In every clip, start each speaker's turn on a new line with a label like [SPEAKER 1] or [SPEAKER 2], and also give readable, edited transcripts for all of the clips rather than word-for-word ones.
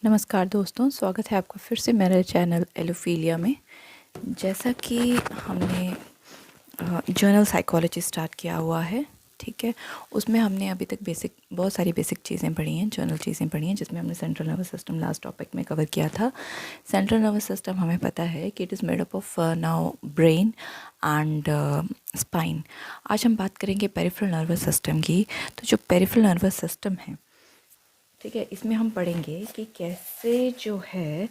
[SPEAKER 1] नमस्कार दोस्तों, स्वागत है आपका फिर से मेरे चैनल एलोफीलिया में। जैसा कि हमने जर्नल साइकोलॉजी स्टार्ट किया हुआ है, ठीक है, उसमें हमने अभी तक बहुत सारी बेसिक चीज़ें पढ़ी हैं, जर्नल चीज़ें पढ़ी हैं, जिसमें हमने central nervous system last topic में कवर किया था। सेंट्रल नर्वस सिस्टम हमें पता है कि it is made up of now brain and spine. आज हम बात करेंगे पेरिफेरल नर्वस सिस्टम की। तो जो पेरिफेरल नर्वस सिस्टम है, ठीक है, इसमें हम पढ़ेंगे कि कैसे जो है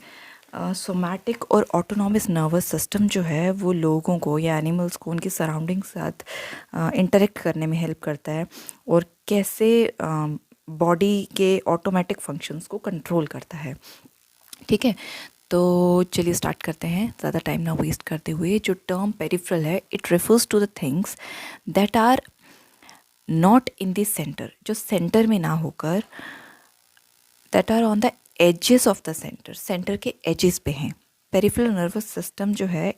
[SPEAKER 1] सोमैटिक और ऑटोनॉमस नर्वस सिस्टम जो है वो लोगों को या एनिमल्स को उनकी सराउंडिंग के साथ इंटरेक्ट करने में हेल्प करता है, और कैसे बॉडी के ऑटोमेटिक फंक्शंस को कंट्रोल करता है। ठीक है, तो चलिए स्टार्ट करते हैं ज़्यादा टाइम ना वेस्ट करते हुए। जो टर्म पेरिफेरल है, it refers to the things that are not in the centre, जो सेंटर में ना होकर, that are on the edges of the centre, centre के एजेस पे हैं। पेरिफेरल नर्वस सिस्टम जो है,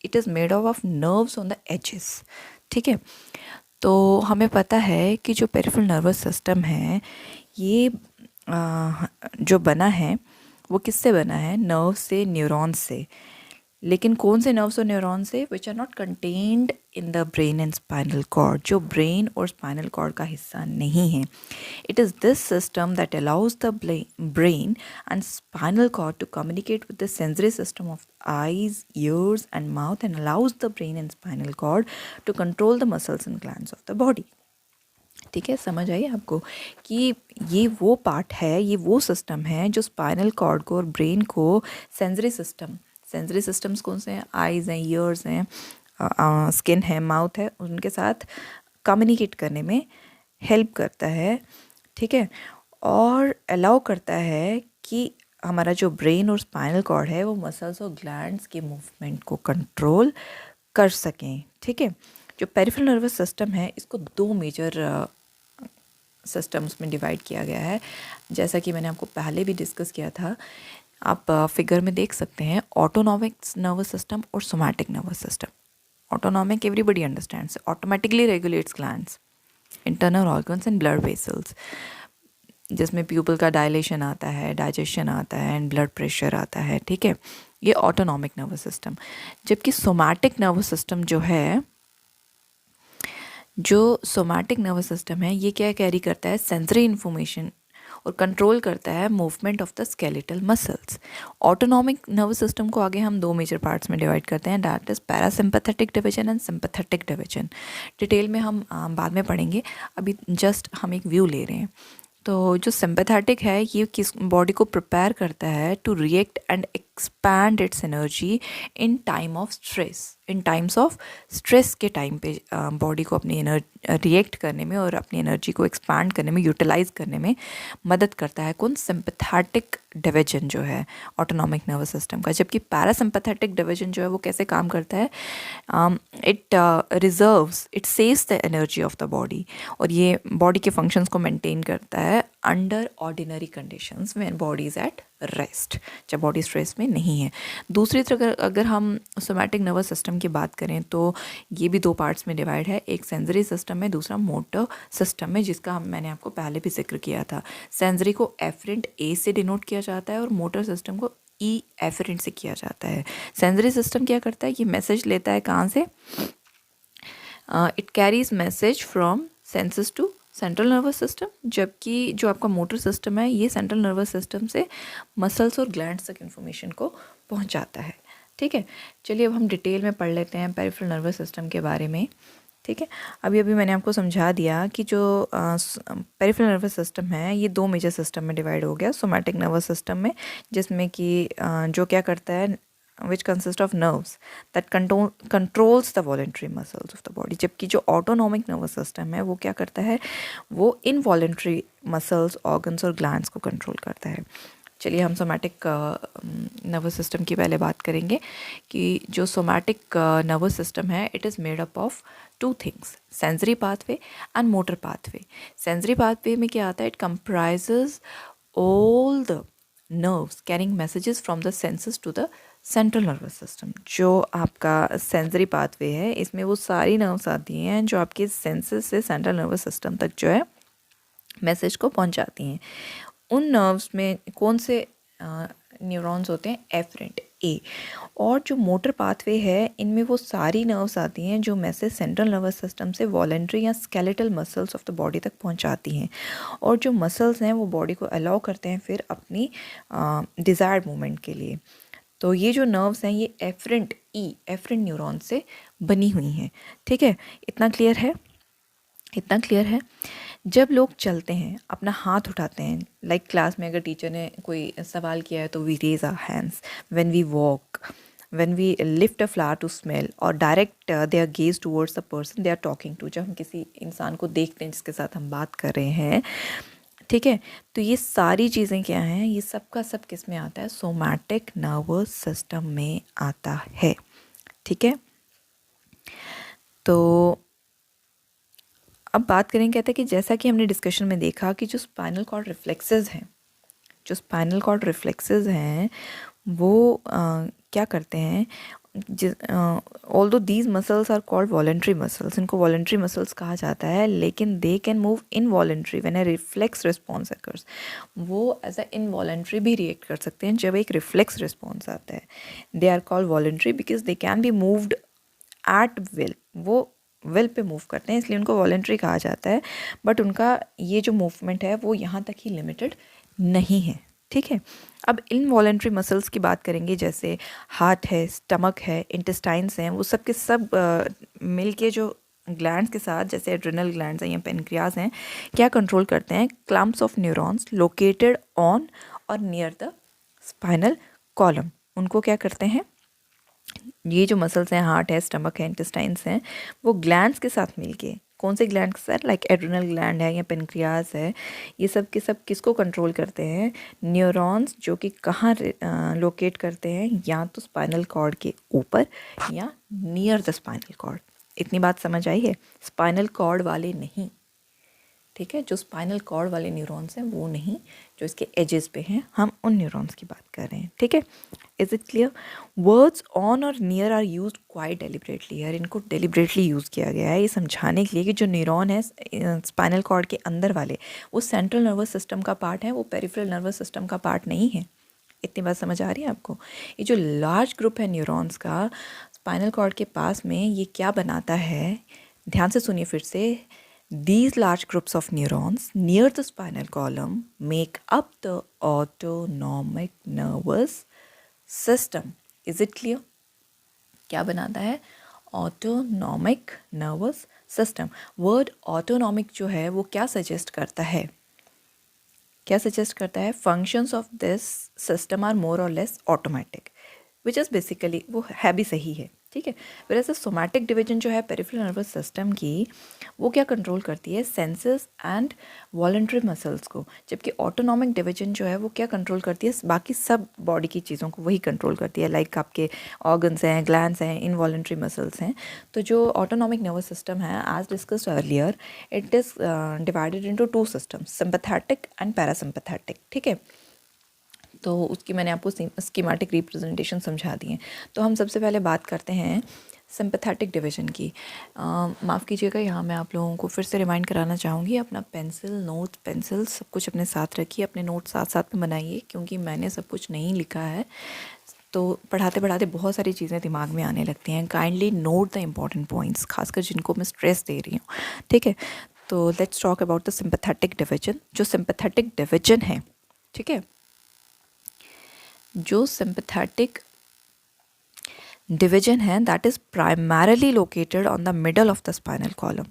[SPEAKER 1] it is made of nerves on the edges. ठीक है, तो हमें पता है कि जो पेरिफेरल नर्वस सिस्टम है ये जो बना है वो किससे बना है? नर्व से, न्यूरॉन्स से। लेकिन कौन से नर्व्स और न्यूरॉन से? Which are not contained in the brain and spinal cord, जो ब्रेन और स्पाइनल कॉर्ड का हिस्सा नहीं है। It is this system that allows the brain and spinal cord to communicate with the sensory system of eyes, ears and mouth, and allows the brain and spinal cord to control the muscles and glands of the body. ठीक है, समझ आई आपको कि ये वो part है, ये वो सिस्टम है जो स्पाइनल कॉर्ड को और ब्रेन को सेंसरी सिस्टम्स कौन से हैं? आइज़ हैं, ईयर्स हैं, स्किन है, माउथ है, उनके साथ कम्युनिकेट करने में हेल्प करता है। ठीक है, और अलाउ करता है कि हमारा जो ब्रेन और स्पाइनल कॉर्ड है वो मसल्स और ग्लैंड्स के मूवमेंट को कंट्रोल कर सकें। ठीक है, जो पेरिफेरल नर्वस सिस्टम है इसको दो मेजर सिस्टम्स में डिवाइड किया गया है, जैसा कि मैंने आपको पहले भी डिस्कस किया था। आप फिगर में देख सकते हैं, ऑटोनॉमिक नर्वस सिस्टम और somatic nervous system. Autonomic everybody understands, automatically regulates glands, internal organs and blood vessels, जिसमें प्यूपल का डायलेशन आता है, डाइजेशन आता है एंड ब्लड प्रेशर आता है। ठीक है, ये ऑटोनॉमिक नर्वस सिस्टम। जबकि सोमैटिक नर्वस सिस्टम जो है, जो सोमैटिक नर्वस सिस्टम है, ये क्या कैरी करता है? सेंसरी इन्फॉर्मेशन और कंट्रोल करता है movement of the skeletal muscles. Autonomic nervous system को आगे हम दो मेजर पार्ट्स में डिवाइड करते हैं, that is parasympathetic division and sympathetic division. Detail में हम बाद में पढ़ेंगे, अभी जस्ट हम एक व्यू ले रहे हैं। तो जो सिंपैथेटिक है, ये किस बॉडी को प्रिपेयर करता है to react and expand its energy in time of stress. In times of stress के टाइम पे बॉडी को अपनी रिएक्ट करने में और अपनी एनर्जी को एक्सपैंड करने में, यूटिलाइज करने में मदद करता है। कौन? सिंपैथेटिक डिवीजन जो है ऑटोनॉमिक नर्वस सिस्टम का। जबकि पैरासिम्पैथेटिक डिवीजन जो है वो कैसे काम करता है? It reserves, it saves the energy of the body, और ये बॉडी के फंक्शंस को मेंटेन करता है under ordinary conditions when body is at rest, जब बॉडी स्ट्रेस में नहीं है। दूसरी तरफ अगर हम सोमैटिक नर्वस सिस्टम की बात करें तो ये भी दो पार्ट्स में डिवाइड है, एक सेंसरी सिस्टम है, दूसरा मोटर सिस्टम है, जिसका मैंने आपको पहले भी जिक्र किया था। सेंसरी को एफरेंट ए से डिनोट किया जाता है और मोटर सिस्टम को ई एफरेंट से किया जाता है। सेंसरी सिस्टम क्या करता है? ये मैसेज लेता है कहाँ से? It carries message from senses to central nervous system, जबकि जो आपका मोटर सिस्टम है ये सेंट्रल नर्वस सिस्टम से मसल्स और ग्लैंड्स तक इन्फॉर्मेशन को पहुंचाता है। ठीक है, चलिए अब हम डिटेल में पढ़ लेते हैं पेरिफेरल नर्वस सिस्टम के बारे में। ठीक है, अभी मैंने आपको समझा दिया कि जो पेरिफेरल नर्वस सिस्टम है ये दो मेजर सिस्टम में डिवाइड हो गया। सोमैटिक नर्वस सिस्टम में, जिसमें कि जो क्या करता है, which consist of nerves that controls the voluntary muscles of the body। जबकि जो ऑटोनॉमिक नर्वस सिस्टम है वो क्या करता है? वो इनवॉलेंट्री मसल्स, ऑर्गन्स और ग्लैंड्स को कंट्रोल करता है। चलिए हम सोमैटिक नर्वस सिस्टम की पहले बात करेंगे कि जो सोमैटिक नर्वस सिस्टम है, it is made up of two things, sensory pathway and motor pathway. Sensory pathway में क्या आता है? It comprises all the nerves carrying messages from the senses to the central nervous system. जो आपका sensory pathway है, इसमें वो सारी नर्व्स आती हैं जो आपके सेंसेस से सेंट्रल नर्वस सिस्टम तक जो है मैसेज को पहुंचाती हैं। उन नर्व्स में कौन से न्यूरॉन्स होते हैं एफरेंट ए, और जो मोटर पाथवे है इनमें वो सारी नर्व्स आती हैं जो मैसेज सेंट्रल नर्वस सिस्टम से वॉलेंट्री या skeletal muscles of the body तक पहुंचाती हैं, और जो मसल्स हैं वो बॉडी को अलाउ करते हैं फिर अपनी डिज़ायर्ड मूवमेंट के लिए। तो ये जो नर्व्स हैं ये एफरेंट न्यूरॉन से बनी हुई हैं। ठीक है, इतना क्लियर है? इतना क्लियर है। जब लोग चलते हैं, अपना हाथ उठाते हैं, लाइक क्लास में अगर टीचर ने कोई सवाल किया है तो we raise our hands, when we walk, when we lift a flower to smell, और direct their gaze towards the person they are talking to, जब हम किसी इंसान को देखते हैं जिसके साथ हम बात कर रहे हैं। ठीक है, तो ये सारी चीज़ें क्या हैं, ये सब का सब किस में आता है, सोमैटिक नर्वस सिस्टम में आता है। ठीक है, तो अब बात करें, कहते हैं कि जैसा कि हमने डिस्कशन में देखा कि जो स्पाइनल कॉर्ड रिफ्लेक्सेस हैं वो क्या करते हैं, although these muscles are called voluntary muscles, इनको वॉलेंट्री मसल्स कहा जाता है, लेकिन they can move involuntary when a reflex response occurs, वो एज अ इनवॉलेंट्री भी रिएक्ट कर सकते हैं जब एक रिफ्लेक्स रिस्पॉन्स आता है। They are called voluntary because they can be moved at will, वो विल पे मूव करते हैं इसलिए उनको वॉलेंट्री कहा जाता है, बट उनका ये जो मूवमेंट है वो यहाँ तक ही लिमिटेड नहीं है। ठीक है, अब इनवॉलेंट्री मसल्स की बात करेंगे, जैसे हार्ट है, स्टमक है, इंटेस्टाइन्स हैं, वो सब के सब मिल के जो ग्लैंड्स के साथ, जैसे एड्रिनल ग्लैंड्स हैं या पेनक्रियाज हैं, क्या कंट्रोल करते हैं, clumps of neurons located on और नियर द स्पाइनल कॉलम, उनको क्या करते हैं, ये जो मसल्स हैं, हार्ट है, स्टमक है, इंटेस्टाइन्स हैं, वो ग्लैंड्स के साथ मिलके, कौन से ग्लैंड के साथ, लाइक एड्रिनल ग्लैंड है या पेनक्रियाज है, ये सब के सब किसको कंट्रोल करते हैं, न्यूरॉन्स, जो कि कहाँ लोकेट करते हैं, या तो स्पाइनल कॉर्ड के ऊपर या नियर द स्पाइनल कॉर्ड। इतनी बात समझ आई है? स्पाइनल कॉर्ड वाले नहीं, ठीक है, जो स्पाइनल कॉर्ड वाले न्यूरॉन्स हैं वो नहीं, जो इसके एजेस पे हैं, हम उन न्यूरॉन्स की बात कर रहे हैं। ठीक है, is it clear? Words on और near are used quite deliberately, यार इनको डेलिबरेटली यूज़ किया गया है ये समझाने के लिए कि जो न्यूरॉन है स्पाइनल कॉर्ड के अंदर वाले, वो सेंट्रल नर्वस सिस्टम का पार्ट है, वो पेरिफेरल नर्वस सिस्टम का पार्ट नहीं है। इतनी बात समझ आ रही है आपको? ये जो लार्ज ग्रुप है न्यूरॉन्स का स्पाइनल कॉर्ड के पास में, ये क्या बनाता है, ध्यान से सुनिए फिर से, these large groups of neurons near the spinal column make up the autonomic nervous system. Is it clear? क्या बनाता है? Autonomic nervous system. Word autonomic जो है वो क्या suggest करता है? क्या suggest करता है? Functions of this system are more or less automatic, which is basically वो है भी सही है। ठीक है, फिर ऐसे सोमैटिक डिवीजन जो है पेरिफेरल नर्वस सिस्टम की, वो क्या कंट्रोल करती है, सेंसेस एंड वॉलेंट्री मसल्स को, जबकि ऑटोनॉमिक डिवीजन जो है वो क्या कंट्रोल करती है, बाकी सब बॉडी की चीज़ों को वही कंट्रोल करती है, लाइक आपके ऑर्गन्स हैं, ग्लैंड्स हैं, इनवॉलेंट्री मसल्स हैं। तो जो ऑटोनॉमिक नर्वस सिस्टम है, as discussed earlier, it is divided into two systems, sympathetic and parasympathetic. ठीक है, तो उसकी मैंने आपको स्कीमेटिक रिप्रेजेंटेशन समझा दी है। तो हम सबसे पहले बात करते हैं सिंपैथेटिक डिवीजन की। माफ़ कीजिएगा, यहाँ मैं आप लोगों को फिर से रिमाइंड कराना चाहूँगी, अपना पेंसिल सब कुछ अपने साथ रखिए, अपने नोट साथ साथ में बनाइए, क्योंकि मैंने सब कुछ नहीं लिखा है तो पढ़ाते पढ़ाते बहुत सारी चीज़ें दिमाग में आने लगती हैं। Kindly note the important points, खासकर जिनको मैं स्ट्रेस दे रही हूँ। ठीक है, तो let's talk about the sympathetic division. जो सिंपैथेटिक डिवीजन है, ठीक है, जो सिंपैथेटिक डिवीजन है, that is primarily located on the middle of the spinal column.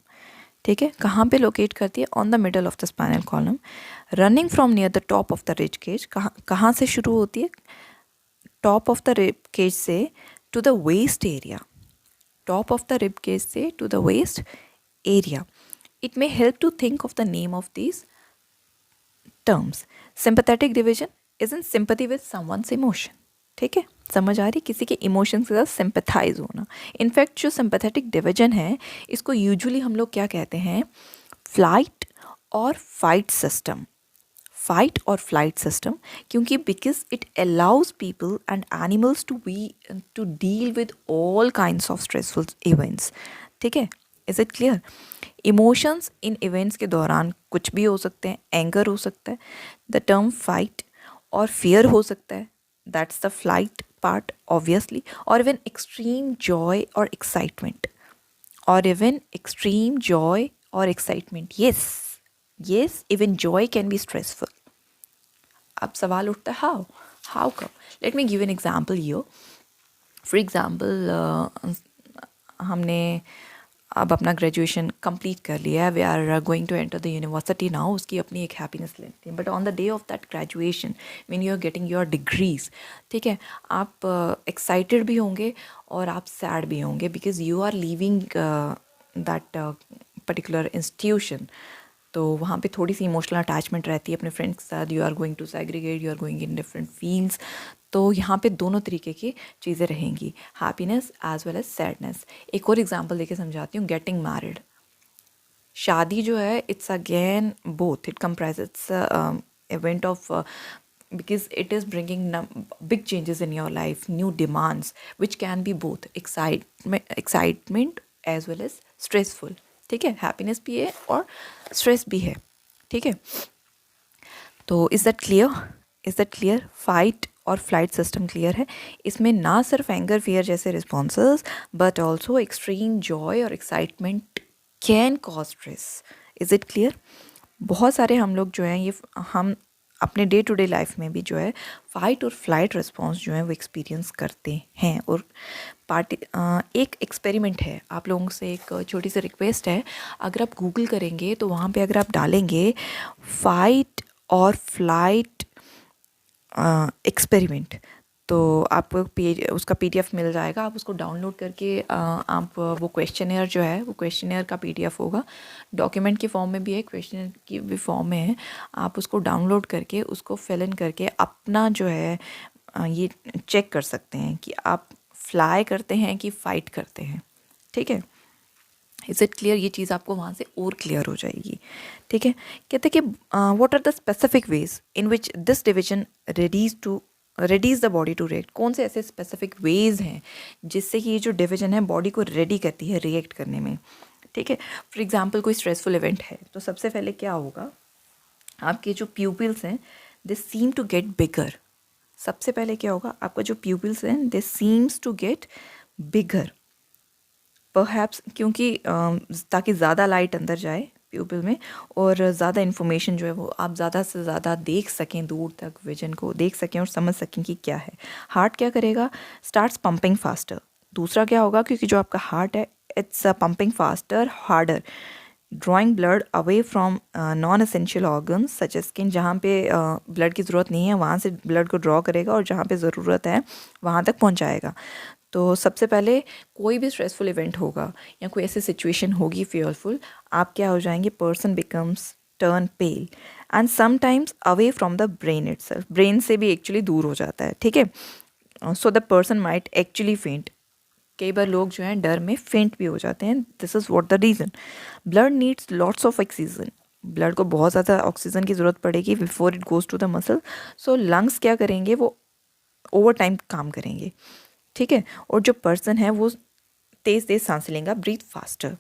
[SPEAKER 1] ठीक है, कहाँ पे लोकेट करती है, on the middle of the spinal column, running from near the top of the rib cage. कहाँ से शुरू होती है, top of the rib cage से to the waist area, top of the rib cage से to the waist area. It may help to think of the name of these terms. Sympathetic division is in sympathy with someone's emotion. ठीक है, समझ आ रही, किसी के emotion के साथ sympathise होना। इनफैक्ट जो सिंपैथेटिक डिवीजन है, इसको यूजुअली हम लोग क्या कहते हैं, फ्लाइट और फाइट सिस्टम। फाइट और फ्लाइट सिस्टम, क्योंकि because it allows people and animals to deal with all kinds of stressful events. ठीक है, इज इट क्लियर? इमोशंस इन इवेंट्स के दौरान कुछ भी हो सकते हैं, एंगर हो सकता है। द टर्म फाइट और फियर हो सकता है, that's the flight part obviously, और इवन एक्सट्रीम जॉय और एक्साइटमेंट, और इवन एक्सट्रीम जॉय और excitement, yes, even joy can be stressful. अब सवाल उठता है how come? Let me give an example here. For example, हमने अब अपना ग्रेजुएशन कंप्लीट कर लिया है, we are going to enter the university now. उसकी अपनी एक हैप्पीनेस लेती है, but on the day of that graduation when you are getting your degrees, ठीक है, आप एक्साइटेड भी होंगे और आप सैड भी होंगे, because you are leaving that particular institution. तो वहाँ पे थोड़ी सी इमोशनल अटैचमेंट रहती है अपने फ्रेंड्स के साथ. You are going to segregate, you are going in different fields. तो यहाँ पे दोनों तरीके की चीज़ें रहेंगी, happiness as well as sadness. एक और एग्जांपल देके समझाती हूँ. गेटिंग मैरिड, शादी जो है, it's again both, it comprise, it's event of, because it is bringing big changes in your life, new demands, which can be both excitement as well as stressful. ठीक है, happiness भी है और stress भी है. ठीक है, तो इज़ दैट क्लियर? फाइट और फ्लाइट सिस्टम क्लियर है. इसमें ना सिर्फ एंगर, फियर जैसे responses, but also extreme joy और excitement can cause stress. Is it clear? बहुत सारे हम लोग जो हैं, ये हम अपने डे टू डे लाइफ में भी जो है फाइट और फ्लाइट रिस्पॉन्स जो है वो एक्सपीरियंस करते हैं. और एक एक्सपेरिमेंट है, आप लोगों से एक छोटी सी रिक्वेस्ट है. अगर आप गूगल करेंगे तो वहाँ पे अगर आप डालेंगे फाइट और फ्लाइट एक्सपेरिमेंट, तो आपको उसका PDF मिल जाएगा. आप उसको डाउनलोड करके आप वो क्वेश्चनेयर जो है, वो क्वेश्चनेयर का PDF होगा, डॉक्यूमेंट के फॉर्म में भी है, क्वेश्चनर की भी फॉर्म में है. आप उसको डाउनलोड करके उसको फिल इन करके अपना जो है ये चेक कर सकते हैं कि आप फ्लाई करते हैं कि फाइट करते हैं. ठीक है, इज़ इट क्लियर? ये चीज़ आपको वहाँ से और क्लियर हो जाएगी. ठीक है, कहते हैं कि what are the specific ways in which this division readies the body to react. कौन से ऐसे स्पेसिफिक वेज हैं जिससे कि ये जो डिवीजन है बॉडी को रेडी करती है रिएक्ट करने में. ठीक है, फॉर एग्जांपल कोई स्ट्रेसफुल इवेंट है, तो सबसे पहले क्या होगा, आपके जो प्यूपिल्स हैं दे सीम टू गेट बिगर. सबसे पहले क्या होगा, आपका जो प्यूपिल्स हैं they seem to get bigger, perhaps, क्योंकि ताकि ज़्यादा लाइट अंदर जाए प्यूपिल में और ज़्यादा इन्फॉर्मेशन जो है वो आप ज़्यादा से ज़्यादा देख सकें, दूर तक विजन को देख सकें और समझ सकें कि क्या है. हार्ट क्या करेगा, स्टार्ट्स पंपिंग फास्टर. दूसरा क्या होगा, क्योंकि जो आपका हार्ट है it's pumping faster harder, drawing blood away from non essential organs such as skin. जहाँ पे ब्लड की ज़रूरत नहीं है वहाँ से ब्लड को ड्रॉ करेगा और जहाँ पे ज़रूरत है वहाँ तक पहुँचाएगा. तो सबसे पहले कोई भी स्ट्रेसफुल इवेंट होगा या कोई ऐसी सिचुएशन होगी फियरफुल, आप क्या हो जाएंगे, person becomes turn pale and sometimes away from the brain itself. Brain से भी एक्चुअली दूर हो जाता है. ठीक है, so the person might actually फेंट. कई बार लोग जो हैं डर में फेंट भी हो जाते हैं. This is what the reason. Blood needs lots of oxygen. Blood को बहुत ज़्यादा ऑक्सीजन की ज़रूरत पड़ेगी before it goes to the muscle. So lungs क्या करेंगे, वो ओवर टाइम काम करेंगे. ठीक है, और जो पर्सन है वो तेज़ तेज़ सांसें लेगा, breathe faster.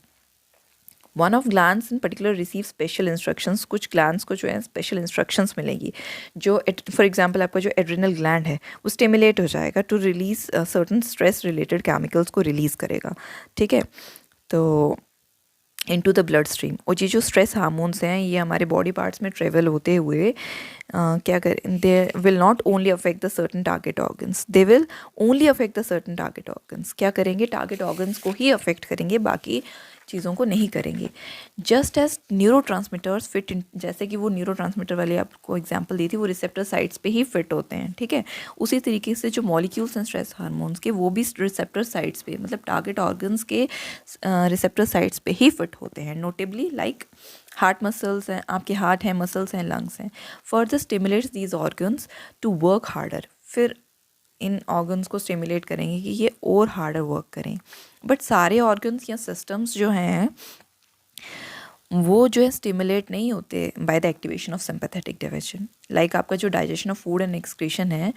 [SPEAKER 1] One of glands in particular receive special instructions. कुछ ग्लैंड्स को जो है स्पेशल इंस्ट्रक्शंस मिलेगी. जो फॉर एग्जांपल आपका जो एड्रिनल ग्लैंड है वो स्टिमुलेट हो जाएगा to release certain stress related chemicals को रिलीज़ करेगा. ठीक है, तो इनटू द ब्लड स्ट्रीम. और ये जो स्ट्रेस हार्मोन्स हैं ये हमारे बॉडी पार्ट्स में ट्रेवल होते हुए क्या करें, they will not only affect the certain target organs, they will only affect the certain target organs. क्या करेंगे, टारगेट ऑर्गन्स को ही अफेक्ट करेंगे, बाकी चीज़ों को नहीं करेंगे. Just as neurotransmitters fit in, जैसे कि वो न्यूरो ट्रांसमीटर वाली आपको एग्जाम्पल दी थी, वो रिसेप्टर साइट्स पे ही फिट होते हैं. ठीक है, उसी तरीके से जो मॉलिक्यूल्स हैं स्ट्रेस हार्मोन्स के वो भी रिसेप्टर साइट्स पे, मतलब टारगेट ऑर्गन्स के रिसेप्टर साइट्स पे ही फिट होते हैं. नोटेबली लाइक हार्ट मसल्स हैं, आपके हार्ट हैं, मसल्स हैं, लंग्स हैं. Further stimulates these organs to work harder. फिर इन ऑर्गन्स को स्टिमुलेट करेंगे कि ये और हार्डर वर्क करें. बट सारे ऑर्गन्स या सिस्टम्स जो हैं वो जो है स्टिमुलेट नहीं होते by the activation of sympathetic division. Like आपका जो digestion of food and excretion है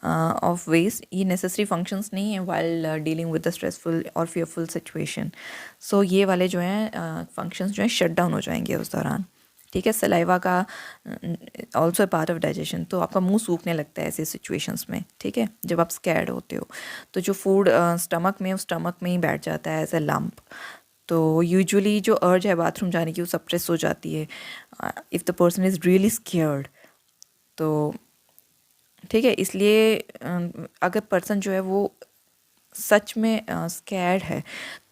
[SPEAKER 1] ऑफ वेस्ट, ये नेसेसरी फंक्शंस नहीं है while dealing with the stressful और फियरफुल सिचुएशन. सो ये वाले जो हैं फंक्शंस जो हैं शट डाउन हो जाएंगे उस दौरान. ठीक है। सलाइवा का also a part of digestion. तो आपका मुंह सूखने लगता है ऐसे सिचुएशंस में, ठीक है, जब आप स्कैर्ड होते हो। तो जो फूड स्टमक में ही बैठ जाता है एज ए लंप। तो यूजुअली जो अर्ज है बाथरूम जाने की वो सप्रेस हो जाती है if the person is really scared. तो ठीक है, इसलिए अगर पर्सन जो है वो सच में स्कैर्ड है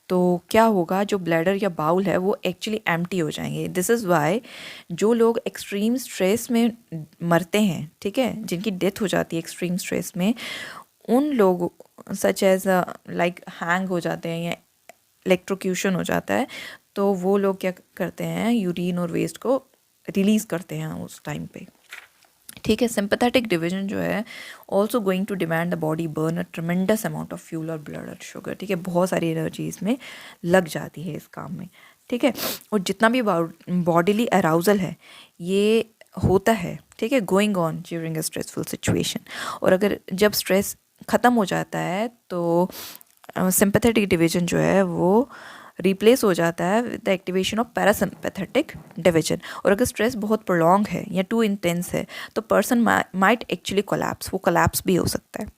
[SPEAKER 1] तो क्या होगा, जो ब्लैडर या बाउल है वो एक्चुअली एम्प्टी हो जाएंगे। दिस इज़ वाई जो लोग एक्सट्रीम स्ट्रेस में मरते हैं, ठीक है, जिनकी डेथ हो जाती है एक्सट्रीम स्ट्रेस में, उन लोग सच एज लाइक हैंग हो जाते हैं या इलेक्ट्रोक्यूशन हो जाता है, तो वो लोग क्या करते हैं, यूरिन और वेस्ट को रिलीज़ करते हैं उस टाइम पे, ठीक है। सिंपैथेटिक डिवीजन जो है also going to demand the body burn a tremendous amount of fuel और ब्लड और शुगर, ठीक है। बहुत सारी एनर्जी इसमें लग जाती है इस काम में, ठीक है। और जितना भी बॉडीली अराउजल है ये होता है, ठीक है, going on during a stressful situation. और अगर जब स्ट्रेस ख़त्म हो जाता है तो सिंपैथेटिक डिवीजन जो है वो रिप्लेस हो जाता है with the activation of parasympathetic division. और अगर स्ट्रेस बहुत प्रोलॉन्ग है या टू इंटेंस है तो पर्सन माइट एक्चुअली कोलैप्स, वो कोलैप्स भी हो सकता है,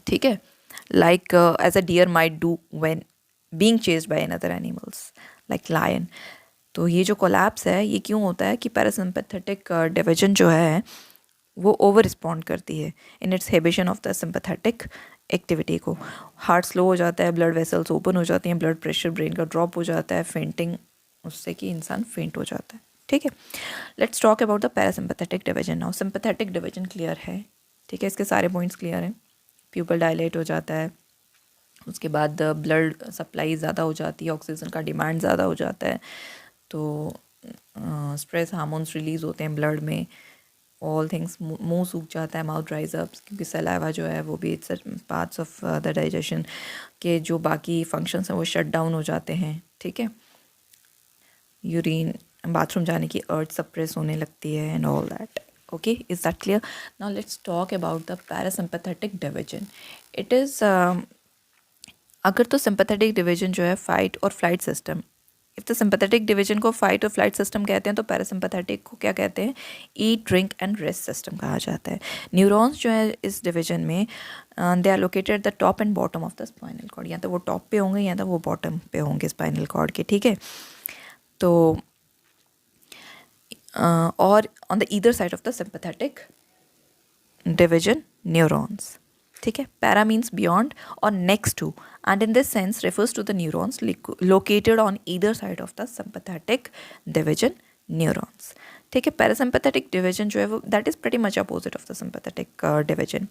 [SPEAKER 1] ठीक है, like as a deer might do when being chased by another animals like lion. तो ये जो कोलैप्स है ये क्यों होता है कि पैरासिम्पैथेटिक डिवीजन जो है वो ओवर रिस्पॉन्ड करती है in its inhibition of the sympathetic activity को। हार्ट स्लो हो जाता है, ब्लड वेसल्स ओपन हो जाती हैं, ब्लड प्रेशर ब्रेन का ड्रॉप हो जाता है, फेंटिंग, उससे कि इंसान फेंट हो जाता है, ठीक है। Let's talk about the parasympathetic division now. Sympathetic division clear है, ठीक है, इसके सारे पॉइंट्स क्लियर हैं। प्यूपल डायलेट हो जाता है, उसके बाद ब्लड सप्लाई ज़्यादा हो जाती है, ऑक्सीजन का डिमांड ज़्यादा हो जाता है, तो स्ट्रेस हार्मोन्स रिलीज़ होते हैं ब्लड में, ऑल थिंग्स, मुंह सूख जाता है, माउथ ड्राइज अप, क्योंकि सलाइवा जो है वो भी its parts of the digestion के जो बाकी फंक्शंस हैं वो शट डाउन हो जाते हैं, ठीक है। यूरिन, बाथरूम जाने की अर्ज सप्रेस होने लगती है and all that, okay, is that clear? Now let's talk about the parasympathetic division. It is अगर तो सिंपैथेटिक डिवीजन जो है फाइट और flight system, if the sympathetic division को फाइट और फ्लाइट सिस्टम कहते हैं तो पैरासिम्पैथेटिक को क्या कहते हैं, eat drink and rest system कहा जाता है। न्यूरॉन्स जो है इस डिवीजन में they are located the top and bottom of the spinal cord, या तो वो टॉप पे होंगे या तो वो बॉटम पे होंगे स्पाइनल कॉर्ड के, ठीक है। तो और on the either side of the sympathetic division neurons, ठीक है। पैरा मीन्स बियॉन्ड और next to, and in this sense refers to the neurons located on either side of the sympathetic division neurons, ठीक है। Parasympathetic division जो है वो that is pretty much opposite of the sympathetic division,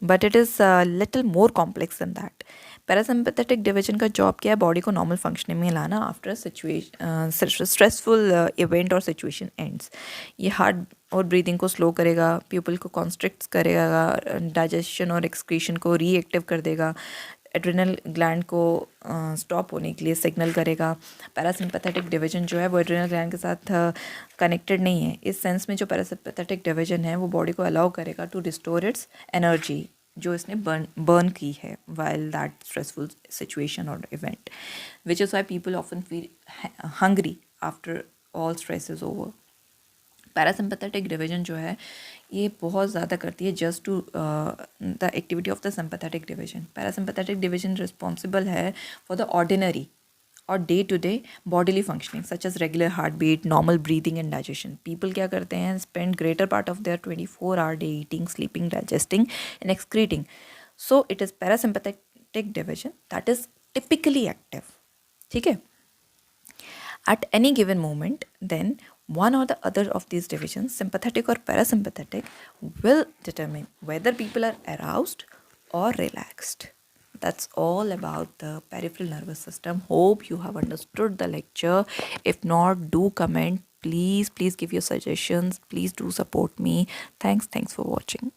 [SPEAKER 1] but it is little more complex than that. Parasympathetic division का job क्या है, body को normal functioning में लाना आफ्टर स्ट्रेसफुल इवेंट और सिचुएशन एंड्स। ये हार्ट और ब्रीदिंग को स्लो करेगा, पीपल को कॉन्स्ट्रिक्ट करेगा, डाइजेशन और एक्सक्रीशन को रीएक्टिव कर देगा, एड्रिनल ग्लैंड को स्टॉप होने के लिए सिग्नल करेगा। पैरासिम्पैथेटिक डिवीजन जो है वो एड्रिनल ग्लैंड के साथ कनेक्टेड नहीं है, इस सेंस में जो पैरासिम्पैथेटिक डिवीजन है वो बॉडी को अलाउ करेगा टू रिस्टोर इट्स एनर्जी जो इसने बर्न की है वाइल दैट स्ट्रेसफुल सिचुएशन और event, which is why people often feel hungry after all stress is over. Parasympathetic division जो है ये बहुत ज़्यादा करती है just to the activity of the sympathetic division. Parasympathetic division responsible है फॉर द ऑर्डिनरी और day to day bodily functioning such as regular heart beat, normal breathing and digestion. People क्या करते हैं, spend greater part of there 24 hour day eating, sleeping, digesting and excreting. So it is parasympathetic division that is typically active, ठीक है, at any given moment. Then one or the other of these divisions, sympathetic or parasympathetic, will determine whether people are aroused or relaxed. That's all about the peripheral nervous system. Hope you have understood the lecture. If not, do comment. Please give your suggestions. Please do support me. Thanks for watching.